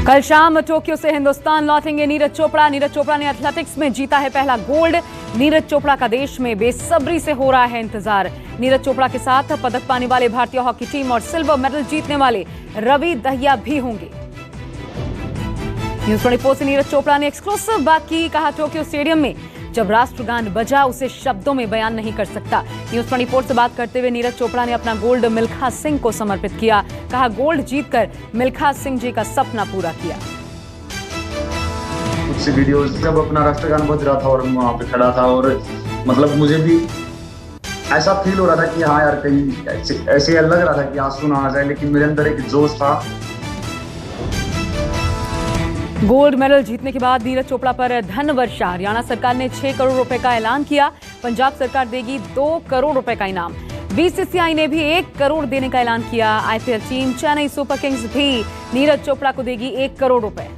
कल शाम टोक्यो से हिंदुस्तान लौटेंगे नीरज चोपड़ा। नीरज चोपड़ा ने एथलेटिक्स में जीता है पहला गोल्ड। नीरज चोपड़ा का देश में बेसब्री से हो रहा है इंतजार। नीरज चोपड़ा के साथ पदक पाने वाले भारतीय हॉकी टीम और सिल्वर मेडल जीतने वाले रवि दहिया भी होंगे। न्यूज़ 24 से नीरज चोपड़ा ने एक्सक्लूसिव बात की। कहा, टोक्यो स्टेडियम में जब राष्ट्रगान बजा उसे शब्दों में बयान नहीं कर सकता। न्यूज़ 24 से बात करते हुए नीरज चोपड़ा ने अपना गोल्ड मिल्खा सिंह को समर्पित किया। कहा, गोल्ड जीतकर मिल्खा सिंह जी का सपना पूरा किया। कुछ वीडियोस जब अपना राष्ट्रगान बज रहा था और मैं वहां पे खड़ा था और मतलब मुझे भी ऐसा फील हो रहा था कि हाँ यार कहीं ऐसे लग रहा था कि आंसू ना आ जाए, लेकिन मेरे अंदर एक जोश था। गोल्ड मेडल जीतने के बाद नीरज चोपड़ा पर धन वर्षा। हरियाणा सरकार ने 6 करोड़ रुपए का ऐलान किया। पंजाब सरकार देगी 2 करोड़ रुपए का इनाम। बीसीसीआई ने भी 1 करोड़ देने का ऐलान किया। IPL team Chennai super Kings भी नीरज चोपड़ा को देगी 1 करोड़ रुपए।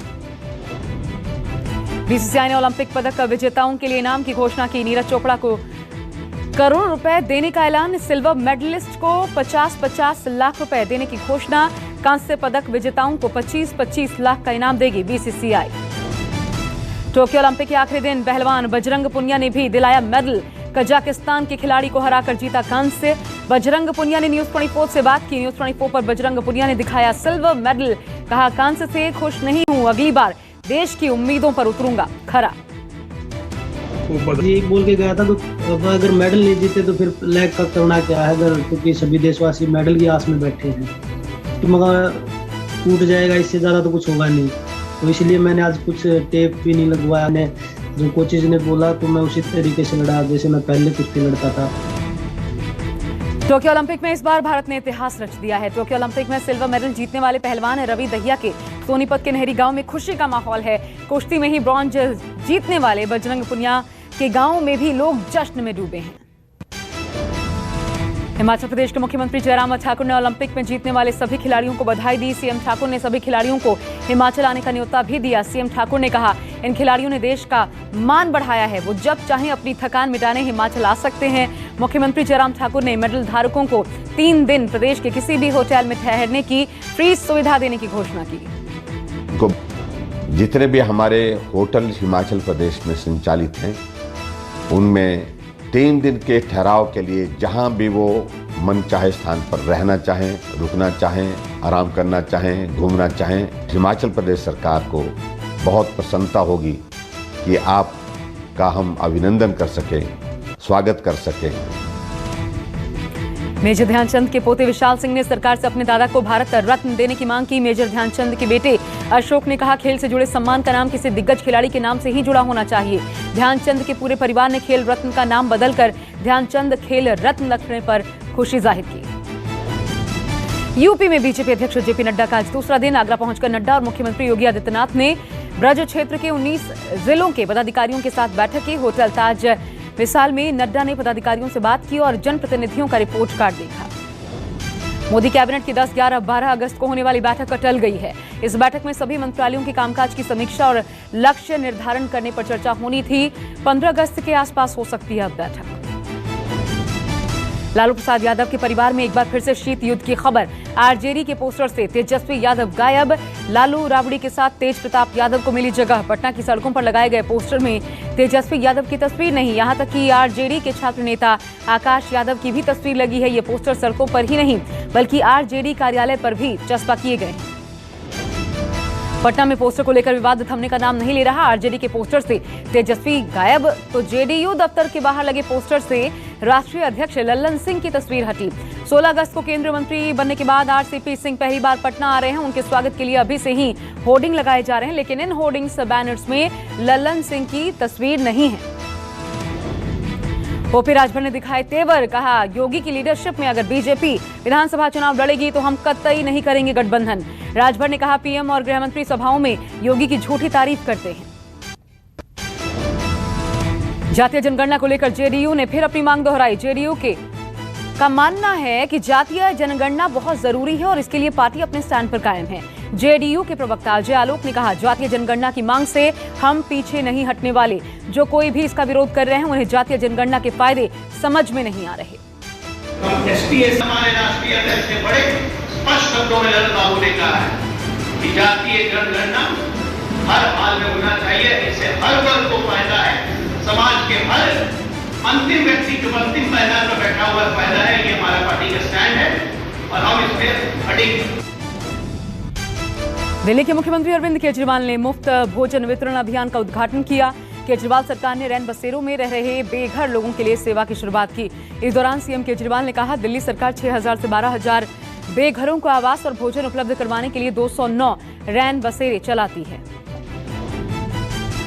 बीसीसीआई ने ओलंपिक पदक विजेताओं के लिए इनाम की घोषणा की। नीरज चोपड़ा को करोड़ रुपए देने का ऐलान। सिल्वर मेडलिस्ट को 50-50 लाख रुपए देने की घोषणा। कांस्य पदक विजेताओं को 25-25 लाख का इनाम देगी बीसीसीआई। टोक्यो ओलंपिक के आखिरी दिन पहलवान बजरंग पुनिया ने भी दिलाया मेडल। कजाकिस्तान के खिलाड़ी को हराकर जीता कांस्य। बजरंग पुनिया ने न्यूज़ 24 से बात की। न्यूज़ 24 पर बजरंग पुनिया ने दिखाया सिल्वर मेडल। कहा, कांस्य से खुश नहीं हूं, अगली बार देश की उम्मीदों पर उतरूंगा खरा। एक बोल के गया था, तो अगर मेडल नहीं जीते तो फिर लैग का करना क्या है, अगर क्योंकि सभी देशवासी मेडल की आस में बैठे हैं तो मगर टूट जाएगा, इससे ज़्यादा तो कुछ होगा नहीं। तो इसलिए मैंने आज कुछ टेप भी नहीं लगवाया। ने जो कोचेज ने बोला तो मैं उसी तरीके से लड़ा जैसे मैं पहले कुश्ती लड़ता था। टोक्यो ओलंपिक में इस बार भारत ने इतिहास रच दिया है। टोक्यो ओलंपिक में सिल्वर मेडल जीतने वाले पहलवान रवि दहिया के सोनीपत के नहरी गांव में खुशी का माहौल है। कुश्ती में ही ब्रॉन्ज जीतने वाले बजरंग पुनिया के गांव में भी लोग जश्न में डूबे हैं। हिमाचल प्रदेश के मुख्यमंत्री जयराम ठाकुर ने ओलंपिक में जीतने वाले सभी खिलाड़ियों को बधाई दी। सीएम ठाकुर ने सभी खिलाड़ियों को हिमाचल आने का न्योता भी दिया। सीएम ठाकुर ने कहा, इन खिलाड़ियों ने देश का मान बढ़ाया है, वो जब चाहें अपनी थकान मिटाने हिमाचल आ सकते हैं। मुख्यमंत्री जयराम ठाकुर ने मेडल धारकों को 3 दिन प्रदेश के किसी भी होटल में ठहरने की फ्री सुविधा देने की घोषणा की। जितने भी हमारे होटल हिमाचल प्रदेश में संचालित हैं उनमें 3 दिन के ठहराव के लिए जहां भी वो मन चाहे स्थान पर रहना चाहें, रुकना चाहें, आराम करना चाहें, घूमना चाहें, हिमाचल प्रदेश सरकार को बहुत प्रसन्नता होगी कि आपका हम अभिनंदन कर सकें, स्वागत कर सकें। मेजर ध्यानचंद के पोते विशाल सिंह ने सरकार से अपने दादा को भारत रत्न देने की मांग की। मेजर ध्यानचंद के बेटे अशोक ने कहा, खेल से जुड़े सम्मान का नाम किसी दिग्गज खिलाड़ी के नाम से ही जुड़ा होना चाहिए। ध्यानचंद के पूरे परिवार ने खेल रत्न का नाम बदलकर ध्यानचंद खेल रत्न रखने पर खुशी जाहिर की। यूपी में बीजेपी अध्यक्ष जेपी नड्डा का आज दूसरा दिन। आगरा पहुंचकर नड्डा और मुख्यमंत्री योगी आदित्यनाथ ने ब्रज क्षेत्र के 19 जिलों के पदाधिकारियों के साथ बैठक की। होटल ताज विशाल में नड्डा ने पदाधिकारियों से बात की और जनप्रतिनिधियों का रिपोर्ट कार्ड देखा। मोदी कैबिनेट की 10, 11, 12 अगस्त को होने वाली बैठक टल गई है। इस बैठक में सभी मंत्रालयों के कामकाज की समीक्षा और लक्ष्य निर्धारण करने पर चर्चा होनी थी। 15 अगस्त के आसपास हो सकती है अब बैठक। लालू प्रसाद यादव के परिवार में एक बार फिर से शीत युद्ध की खबर। आरजेडी के पोस्टर से तेजस्वी यादव गायब। लालू राबड़ी के साथ तेज प्रताप यादव को मिली जगह। पटना की सड़कों पर लगाए गए पोस्टर में तेजस्वी यादव की तस्वीर नहीं, यहां तक कि आरजेडी के छात्र नेता आकाश यादव की भी तस्वीर लगी है। ये पोस्टर सड़कों पर ही नहीं बल्कि आरजेडी कार्यालय पर भी चस्पा किए गए हैं। पटना में पोस्टर को लेकर विवाद थमने का नाम नहीं ले रहा। आरजेडी के पोस्टर से तेजस्वी गायब तो जेडीयू दफ्तर के बाहर लगे पोस्टर से राष्ट्रीय अध्यक्ष लल्लन सिंह की तस्वीर हटी। 16 अगस्त को केंद्रीय मंत्री बनने के बाद आरसीपी सिंह पहली बार पटना आ रहे हैं। उनके स्वागत के लिए अभी से ही होर्डिंग लगाए जा रहे हैं, लेकिन इन होर्डिंग्स बैनर्स में लल्लन सिंह की तस्वीर नहीं है। ओपी राजभर ने दिखाए तेवर। कहा, योगी की लीडरशिप में अगर बीजेपी विधानसभा चुनाव लड़ेगी तो हम कतई नहीं करेंगे गठबंधन। राजभर ने कहा, पीएम और गृहमंत्री सभाओं में योगी की झूठी तारीफ करते हैं। जातीय जनगणना को लेकर जेडीयू ने फिर अपनी मांग दोहराई। जेडीयू का मानना है कि जातीय जनगणना बहुत जरूरी है और इसके लिए पार्टी अपने स्टैंड पर कायम है। जेडीयू के प्रवक्ता अजय आलोक ने कहा, जातीय जनगणना की मांग से हम पीछे नहीं हटने वाले। जो कोई भी इसका विरोध कर रहे हैं उन्हें जातीय जनगणना के फायदे समझ में नहीं आ रहे। एसटीएस हमारे राष्ट्रीय अध्यक्ष ने बड़े स्पष्ट शब्दों में नरेंद्र बाबू ने कहा है कि जातीय जनगणना हर हाल में होना चाहिए। इससे हर वर्ग को फायदा है, समाज के हर अंतिम व्यक्ति जो अंतिम पायदान पर बैठा हुआ फायदा है। ये हमारा पार्टी का स्टैंड है और हम इस पर अडिग। दिल्ली के मुख्यमंत्री अरविंद केजरीवाल ने मुफ्त भोजन वितरण अभियान का उद्घाटन किया। केजरीवाल सरकार ने रैन बसेरों में रह रहे बेघर लोगों के लिए सेवा की शुरुआत की। इस दौरान सीएम केजरीवाल ने कहा, दिल्ली सरकार 6,000 से 12,000 बेघरों को आवास और भोजन उपलब्ध करवाने के लिए 209 रैन बसेरे चलाती है।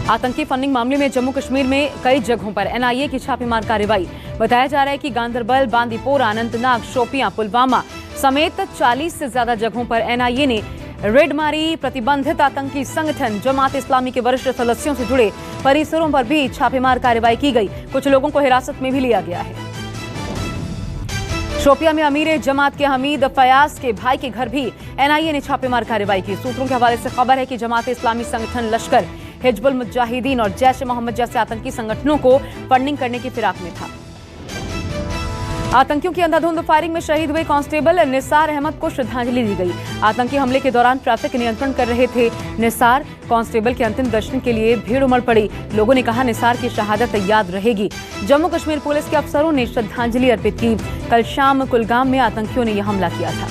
आतंकी फंडिंग मामले में जम्मू कश्मीर में कई जगहों पर एनआईए की छापेमार कार्रवाई। बताया जा रहा है कि गांदरबल, बांदीपोरा, अनंतनाग, शोपियां, पुलवामा समेत 40 से ज्यादा जगहों पर एनआईए ने रेड मारी। प्रतिबंधित आतंकी संगठन जमात इस्लामी के वरिष्ठ सदस्यों से जुड़े परिसरों पर भी छापेमार कार्रवाई की गई। कुछ लोगों को हिरासत में भी लिया गया है। शोपियां में अमीर जमात के हमीद फयाज के भाई के घर भी एनआईए ने छापेमार कार्रवाई की। सूत्रों के हवाले से खबर है कि जमात इस्लामी संगठन लश्कर, हिजबुल मुजाहिदीन और जैश ए मोहम्मद जैसे आतंकी संगठनों को फंडिंग करने की फिराक में था। आतंकियों की अंधाधुंध फायरिंग में शहीद हुए कांस्टेबल निसार अहमद को श्रद्धांजलि दी गई। आतंकी हमले के दौरान ट्रैफिक नियंत्रण कर रहे थे निसार। कांस्टेबल के अंतिम दर्शन के लिए भीड़ उमड़ पड़ी। लोगों ने कहा, निसार की शहादत याद रहेगी। जम्मू कश्मीर पुलिस के अफसरों ने श्रद्धांजलि अर्पित की। कल शाम कुलगाम में आतंकियों ने यह हमला किया था।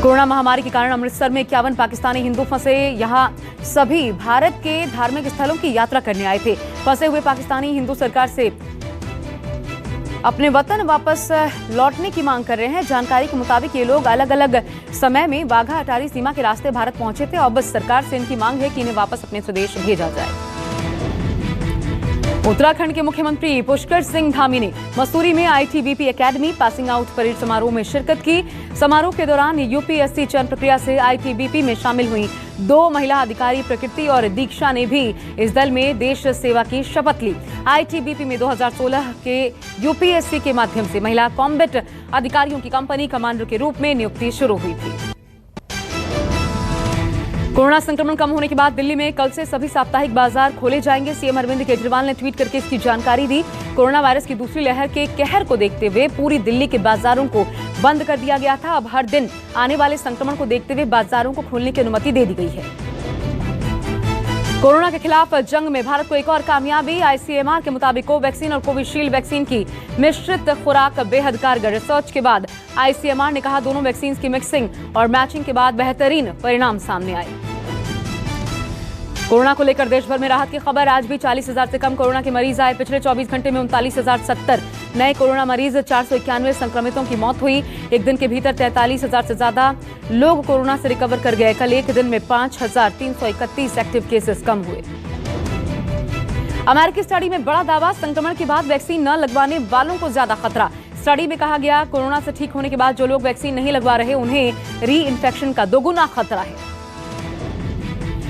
कोरोना महामारी के कारण अमृतसर में 51 पाकिस्तानी हिंदू फंसे। यहां सभी भारत के धार्मिक स्थलों की यात्रा करने आए थे। फंसे हुए पाकिस्तानी हिंदू सरकार से अपने वतन वापस लौटने की मांग कर रहे हैं। जानकारी के मुताबिक ये लोग अलग अलग समय में वाघा अटारी सीमा के रास्ते भारत पहुंचे थे और बस सरकार से इनकी मांग है कि इन्हें वापस अपने स्वदेश भेजा जाए। उत्तराखंड के मुख्यमंत्री पुष्कर सिंह धामी ने मसूरी में ITBP academy passing out parade समारोह में शिरकत की। समारोह के दौरान यूपीएससी चयन प्रक्रिया से आईटीबीपी में शामिल हुई 2 महिला अधिकारी प्रकृति और दीक्षा ने भी इस दल में देश सेवा की शपथ ली। आईटीबीपी में 2016 के यूपीएससी के माध्यम से महिला कॉम्बैट अधिकारियों की कंपनी कमांडर के रूप में नियुक्ति शुरू हुई थी। कोरोना संक्रमण कम होने के बाद दिल्ली में कल से सभी साप्ताहिक बाजार खोले जाएंगे। सीएम अरविंद केजरीवाल ने ट्वीट करके इसकी जानकारी दी। कोरोना वायरस की दूसरी लहर के कहर को देखते हुए पूरी दिल्ली के बाजारों को बंद कर दिया गया था। अब हर दिन आने वाले संक्रमण को देखते हुए बाजारों को खोलने की अनुमति दे दी गई है। कोरोना के खिलाफ जंग में भारत को एक और कामयाबी। आईसीएमआर के मुताबिक कोवैक्सीन और कोविशील्ड वैक्सीन की मिश्रित खुराक बेहद कारगर। रिसर्च के बाद आईसीएमआर ने कहा, दोनों वैक्सीन की मिक्सिंग और मैचिंग के बाद बेहतरीन परिणाम सामने आए। कोरोना को लेकर देश भर में राहत की खबर। आज भी 40,000 से कम कोरोना के मरीज आए। पिछले 24 घंटे में 39,070 नए कोरोना मरीज, 491 संक्रमितों की मौत हुई। एक दिन के भीतर 43,000 से ज्यादा लोग कोरोना से रिकवर कर गए। कल एक दिन में 5,331 एक्टिव केसेस कम हुए। अमेरिकी स्टडी में बड़ा दावा, संक्रमण के बाद वैक्सीन न लगवाने वालों को ज्यादा खतरा। स्टडी में कहा गया, कोरोना से ठीक होने के बाद जो लोग वैक्सीन नहीं लगवा रहे उन्हें री इन्फेक्शन का दोगुना खतरा है।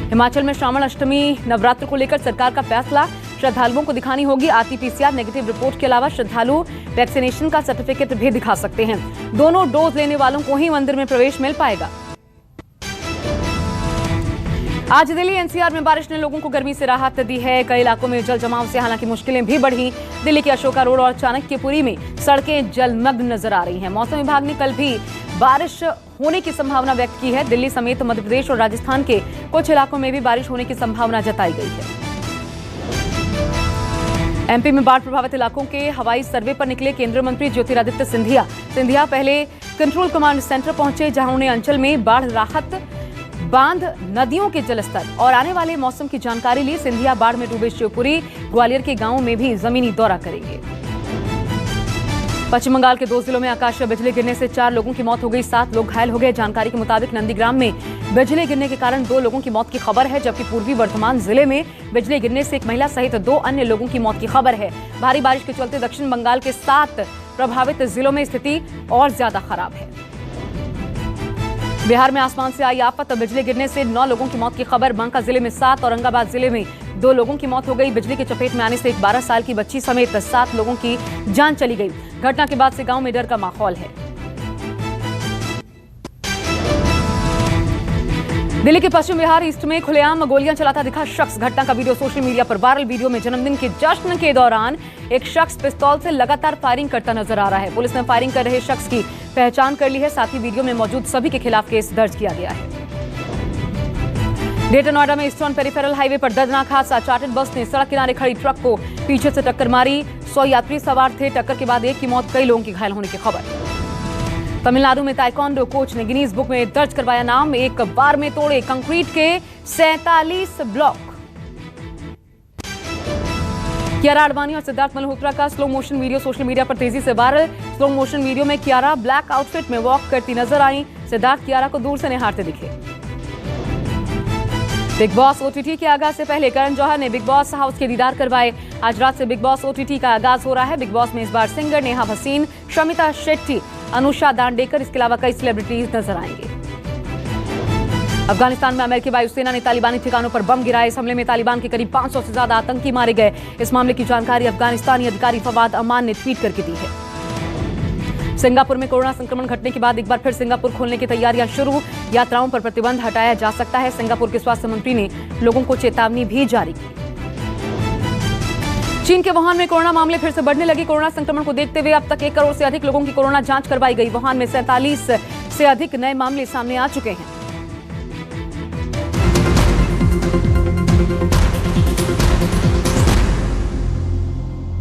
हिमाचल में श्रावण अष्टमी नवरात्र को लेकर सरकार का फैसला। श्रद्धालुओं को दिखानी होगी आरटी-पीसीआर नेगेटिव रिपोर्ट के अलावा श्रद्धालु वैक्सीनेशन का सर्टिफिकेट भी दिखा सकते हैं। दोनों डोज लेने वालों को ही मंदिर में प्रवेश मिल पाएगा। आज दिल्ली एनसीआर में बारिश ने लोगों को गर्मी से राहत दी है। कई इलाकों में जल जमाव से हालांकि मुश्किलें भी बढ़ी। दिल्ली के अशोका रोड और चाणक्यपुरी में सड़कें जलमग्न नजर आ रही हैं। मौसम विभाग ने कल भी बारिश होने की संभावना व्यक्त की है। दिल्ली समेत मध्य प्रदेश और राजस्थान के कुछ इलाकों में भी बारिश होने की संभावना जताई गई है। एमपी में बाढ़ प्रभावित इलाकों के हवाई सर्वे पर निकले केंद्रीय मंत्री ज्योतिरादित्य सिंधिया पहले कंट्रोल कमांड सेंटर पहुंचे, जहां उन्हें अंचल में बाढ़ राहत, बांध, नदियों के जलस्तर और आने वाले मौसम की जानकारी ली। सिंधिया बाढ़ में डूबे शिवपुरी, ग्वालियर के गांवों में भी जमीनी दौरा करेंगे। पश्चिम बंगाल के 2 जिलों में आकाशीय बिजली गिरने से 4 लोगों की मौत हो गई, 7 लोग घायल हो गए। जानकारी के मुताबिक नंदीग्राम में बिजली गिरने के कारण 2 लोगों की मौत की खबर है, जबकि पूर्वी वर्धमान जिले में बिजली गिरने से एक महिला सहित 2 अन्य लोगों की मौत की खबर है। भारी बारिश के चलते दक्षिण बंगाल के 7 प्रभावित जिलों में स्थिति और ज्यादा खराब है। बिहार में आसमान से आई आफत, बिजली गिरने से 9 लोगों की मौत की खबर। बांका जिले में 7, औरंगाबाद जिले में 2 लोगों की मौत हो गई। बिजली की चपेट में आने से एक 12 साल की बच्ची समेत 7 लोगों की जान चली गई। घटना के बाद से गांव में डर का माहौल है। दिल्ली के पश्चिम बिहार ईस्ट में खुलेआम गोलियां चलाता दिखा शख्स। घटना का वीडियो सोशल मीडिया पर वायरल। वीडियो में जन्मदिन के जश्न के दौरान एक शख्स पिस्तौल से लगातार फायरिंग करता नजर आ रहा है। पुलिस ने फायरिंग कर रहे शख्स की पहचान कर ली है। साथ ही वीडियो में मौजूद सभी के खिलाफ केस दर्ज किया गया है। ग्रेटर नोएडा में ईस्टर्न पेरिफेरल हाईवे पर दर्दनाक हादसा। चार्टर्ड बस ने सड़क किनारे खड़ी ट्रक को पीछे से टक्कर मारी। 100 यात्री सवार थे। टक्कर के बाद एक की मौत, कई लोगों की घायल होने की खबर। तमिलनाडु में ताइक्वांडो कोच ने गिनीज बुक में दर्ज करवाया नाम। एक बार में तोड़े कंक्रीट के 47 ब्लॉक। कियारा आडवाणी और सिद्धार्थ मल्होत्रा का slow motion video social media पर तेजी से वायरल। स्लो मोशन वीडियो में कियारा ब्लैक आउटफिट में वॉक करती नजर आई। सिद्धार्थ कियारा को दूर से निहारते दिखे। बिग बॉस ओटीटी के आगाज से पहले करण जौहर ने बिग बॉस हाउस के दीदार करवाए। आज रात से बिग बॉस ओटीटी का आगाज हो रहा है। बिग बॉस में इस बार सिंगर नेहा भसीन, शमिता शेट्टी, अनुषा दांडेकर, इसके अलावा कई सेलिब्रिटीज नजर आएंगे। अफगानिस्तान में अमेरिकी वायुसेना ने तालिबानी ठिकानों पर बम गिराए। इस हमले में तालिबान के करीब 500 से ज्यादा आतंकी मारे गए। इस मामले की जानकारी अफगानिस्तानी अधिकारी फवाद अमान ने ट्वीट करके दी है। सिंगापुर में कोरोना संक्रमण घटने के बाद एक बार फिर सिंगापुर खोलने की तैयारियां शुरू। यात्राओं पर प्रतिबंध हटाया जा सकता है। सिंगापुर के स्वास्थ्य मंत्री ने लोगों को चेतावनी भी जारी की। चीन के वुहान में कोरोना मामले फिर से बढ़ने लगे। कोरोना संक्रमण को देखते हुए अब तक 1 करोड़ से अधिक लोगों की कोरोना जांच करवाई गई। वुहान में 47 से अधिक नए मामले सामने आ चुके हैं।